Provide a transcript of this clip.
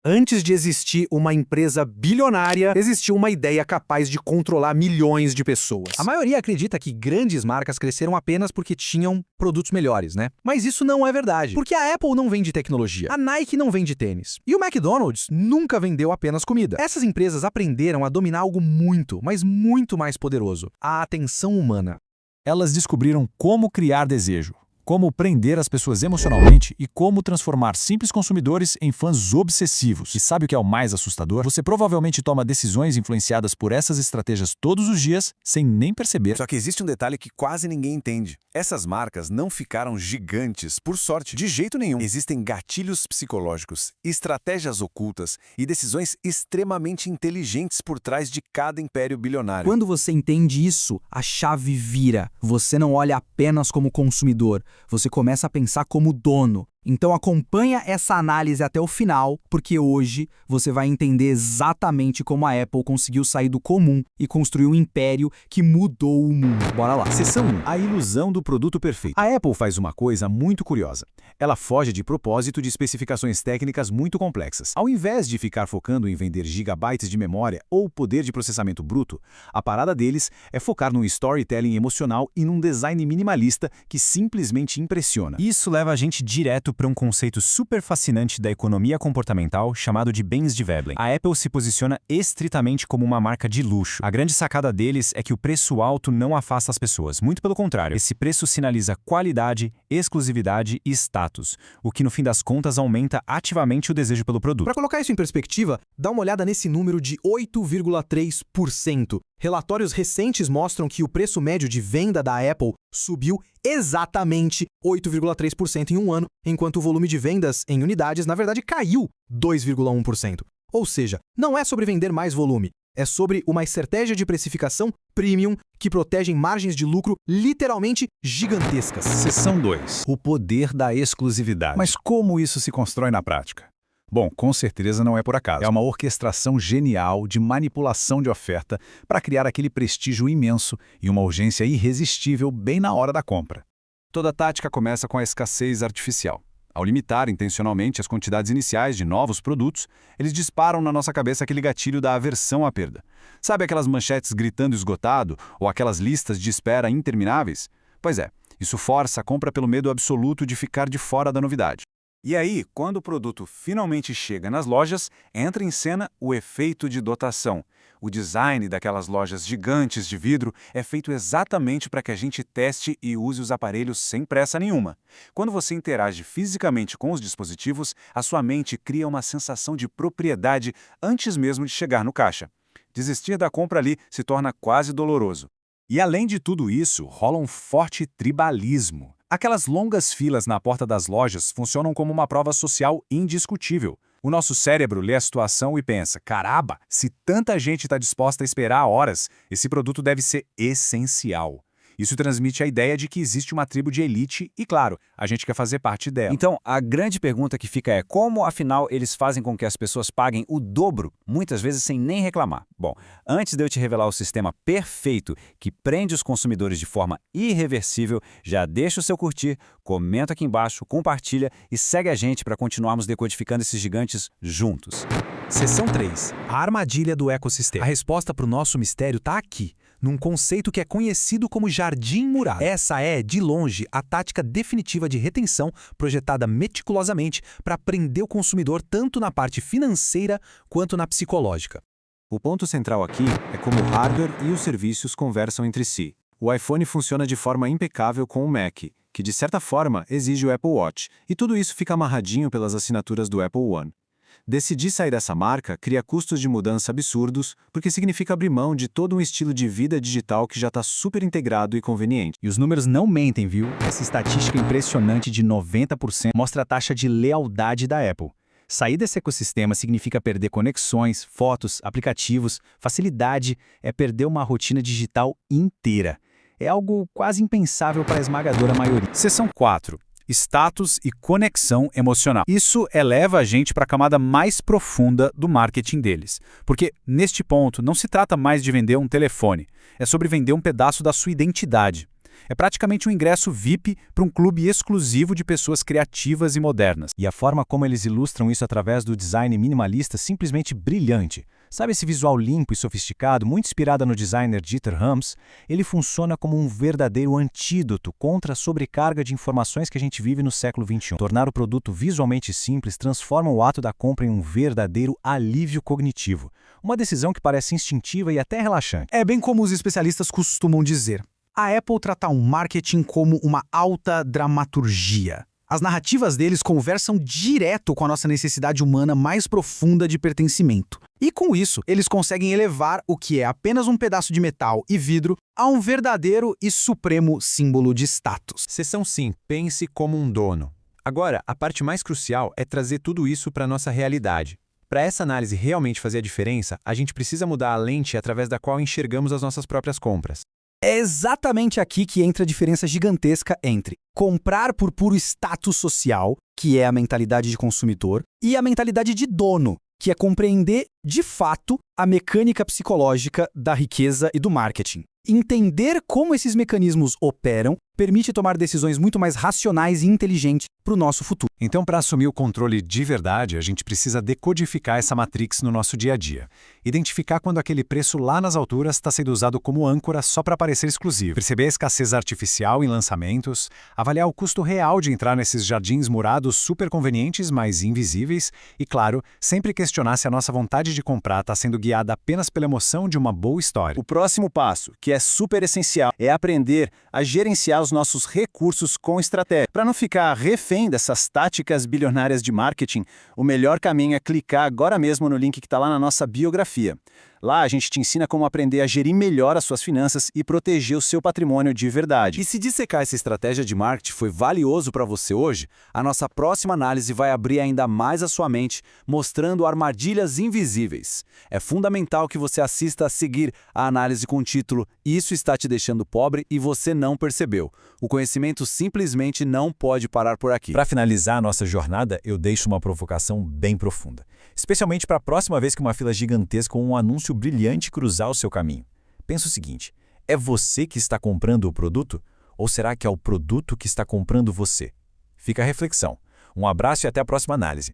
Antes de existir uma empresa bilionária, existiu uma ideia capaz de controlar milhões de pessoas. A maioria acredita que grandes marcas cresceram apenas porque tinham produtos melhores, né? Mas isso não é verdade. Porque a Apple não vende tecnologia, a Nike não vende tênis, e o McDonald's nunca vendeu apenas comida. Essas empresas aprenderam a dominar algo muito, mas muito mais poderoso: a atenção humana. Elas descobriram como criar desejo, como prender as pessoas emocionalmente e como transformar simples consumidores em fãs obsessivos. E sabe o que é o mais assustador? Você provavelmente toma decisões influenciadas por essas estratégias todos os dias, sem nem perceber. Só que existe um detalhe que quase ninguém entende. Essas marcas não ficaram gigantes por sorte, de jeito nenhum. Existem gatilhos psicológicos, estratégias ocultas e decisões extremamente inteligentes por trás de cada império bilionário. Quando você entende isso, a chave vira. Você não olha apenas como consumidor, você começa a pensar como dono. Então acompanha essa análise até o final, porque hoje você vai entender exatamente como a Apple conseguiu sair do comum e construir um império que mudou o mundo. Bora lá. Seção 1. A ilusão do produto perfeito. A Apple faz uma coisa muito curiosa. Ela foge de propósito de especificações técnicas muito complexas. Ao invés de ficar focando em vender gigabytes de memória ou poder de processamento bruto, a parada deles é focar num storytelling emocional e num design minimalista que simplesmente impressiona. Isso leva a gente direto para um conceito super fascinante da economia comportamental chamado de bens de Veblen. A Apple se posiciona estritamente como uma marca de luxo. A grande sacada deles é que o preço alto não afasta as pessoas, muito pelo contrário. Esse preço sinaliza qualidade, exclusividade e status, o que no fim das contas aumenta ativamente o desejo pelo produto. Para colocar isso em perspectiva, dá uma olhada nesse número de 8,3%. Relatórios recentes mostram que o preço médio de venda da Apple subiu exatamente 8,3% em um ano, enquanto o volume de vendas em unidades, na verdade, caiu 2,1%. Ou seja, não é sobre vender mais volume, é sobre uma estratégia de precificação premium que protege margens de lucro literalmente gigantescas. Seção 2. O poder da exclusividade. Mas como isso se constrói na prática? Bom, com certeza não é por acaso. É uma orquestração genial de manipulação de oferta para criar aquele prestígio imenso e uma urgência irresistível bem na hora da compra. Toda tática começa com a escassez artificial. Ao limitar intencionalmente as quantidades iniciais de novos produtos, eles disparam na nossa cabeça aquele gatilho da aversão à perda. Sabe aquelas manchetes gritando esgotado ou aquelas listas de espera intermináveis? Pois é, isso força a compra pelo medo absoluto de ficar de fora da novidade. E aí, quando o produto finalmente chega nas lojas, entra em cena o efeito de dotação. O design daquelas lojas gigantes de vidro é feito exatamente para que a gente teste e use os aparelhos sem pressa nenhuma. Quando você interage fisicamente com os dispositivos, a sua mente cria uma sensação de propriedade antes mesmo de chegar no caixa. Desistir da compra ali se torna quase doloroso. E além de tudo isso, rola um forte tribalismo. Aquelas longas filas na porta das lojas funcionam como uma prova social indiscutível. O nosso cérebro lê a situação e pensa: caramba, se tanta gente está disposta a esperar horas, esse produto deve ser essencial. Isso transmite a ideia de que existe uma tribo de elite e, claro, a gente quer fazer parte dela. Então, a grande pergunta que fica é como, afinal, eles fazem com que as pessoas paguem o dobro, muitas vezes sem nem reclamar? Bom, antes de eu te revelar o sistema perfeito que prende os consumidores de forma irreversível, já deixa o seu curtir, comenta aqui embaixo, compartilha e segue a gente para continuarmos decodificando esses gigantes juntos. Seção 3. A armadilha do ecossistema. A resposta para o nosso mistério está aqui, num conceito que é conhecido como jardim murado. Essa é, de longe, a tática definitiva de retenção projetada meticulosamente para prender o consumidor tanto na parte financeira quanto na psicológica. O ponto central aqui é como o hardware e os serviços conversam entre si. O iPhone funciona de forma impecável com o Mac, que de certa forma exige o Apple Watch, e tudo isso fica amarradinho pelas assinaturas do Apple One. Decidir sair dessa marca cria custos de mudança absurdos, porque significa abrir mão de todo um estilo de vida digital que já está super integrado e conveniente. E os números não mentem, viu? Essa estatística impressionante de 90% mostra a taxa de lealdade da Apple. Sair desse ecossistema significa perder conexões, fotos, aplicativos, facilidade, é perder uma rotina digital inteira. É algo quase impensável para a esmagadora maioria. Seção 4. Status e conexão emocional. Isso eleva a gente para a camada mais profunda do marketing deles. Porque, neste ponto, não se trata mais de vender um telefone. É sobre vender um pedaço da sua identidade. É praticamente um ingresso VIP para um clube exclusivo de pessoas criativas e modernas. E a forma como eles ilustram isso através do design minimalista simplesmente brilhante. Sabe esse visual limpo e sofisticado, muito inspirado no designer Dieter Rams? Ele funciona como um verdadeiro antídoto contra a sobrecarga de informações que a gente vive no século XXI. Tornar o produto visualmente simples transforma o ato da compra em um verdadeiro alívio cognitivo. Uma decisão que parece instintiva e até relaxante. É bem como os especialistas costumam dizer. A Apple trata o marketing como uma alta dramaturgia. As narrativas deles conversam direto com a nossa necessidade humana mais profunda de pertencimento. E com isso, eles conseguem elevar o que é apenas um pedaço de metal e vidro a um verdadeiro e supremo símbolo de status. Seção sim, pense como um dono. Agora, a parte mais crucial é trazer tudo isso para a nossa realidade. Para essa análise realmente fazer a diferença, a gente precisa mudar a lente através da qual enxergamos as nossas próprias compras. É exatamente aqui que entra a diferença gigantesca entre comprar por puro status social, que é a mentalidade de consumidor, e a mentalidade de dono, que é compreender, de fato, a mecânica psicológica da riqueza e do marketing. Entender como esses mecanismos operam permite tomar decisões muito mais racionais e inteligentes para o nosso futuro. Então, para assumir o controle de verdade, a gente precisa decodificar essa matrix no nosso dia a dia. Identificar quando aquele preço lá nas alturas está sendo usado como âncora só para parecer exclusivo. Perceber a escassez artificial em lançamentos, avaliar o custo real de entrar nesses jardins murados super convenientes, mas invisíveis, e, claro, sempre questionar se a nossa vontade de comprar está sendo guiada apenas pela emoção de uma boa história. O próximo passo, que é super essencial, é aprender a gerenciar os nossos recursos com estratégia. Para não ficar refém dessas táticas bilionárias de marketing, o melhor caminho é clicar agora mesmo no link que está lá na nossa biografia. Lá a gente te ensina como aprender a gerir melhor as suas finanças e proteger o seu patrimônio de verdade. E se dissecar essa estratégia de marketing foi valioso para você hoje, a nossa próxima análise vai abrir ainda mais a sua mente, mostrando armadilhas invisíveis. É fundamental que você assista a seguir a análise com o título "Isso está te deixando pobre e você não percebeu". O conhecimento simplesmente não pode parar por aqui. Para finalizar a nossa jornada, eu deixo uma provocação bem profunda. Especialmente para a próxima vez que uma fila gigantesca ou um anúncio brilhante cruzar o seu caminho. Pensa o seguinte, é você que está comprando o produto? Ou será que é o produto que está comprando você? Fica a reflexão. Um abraço e até a próxima análise.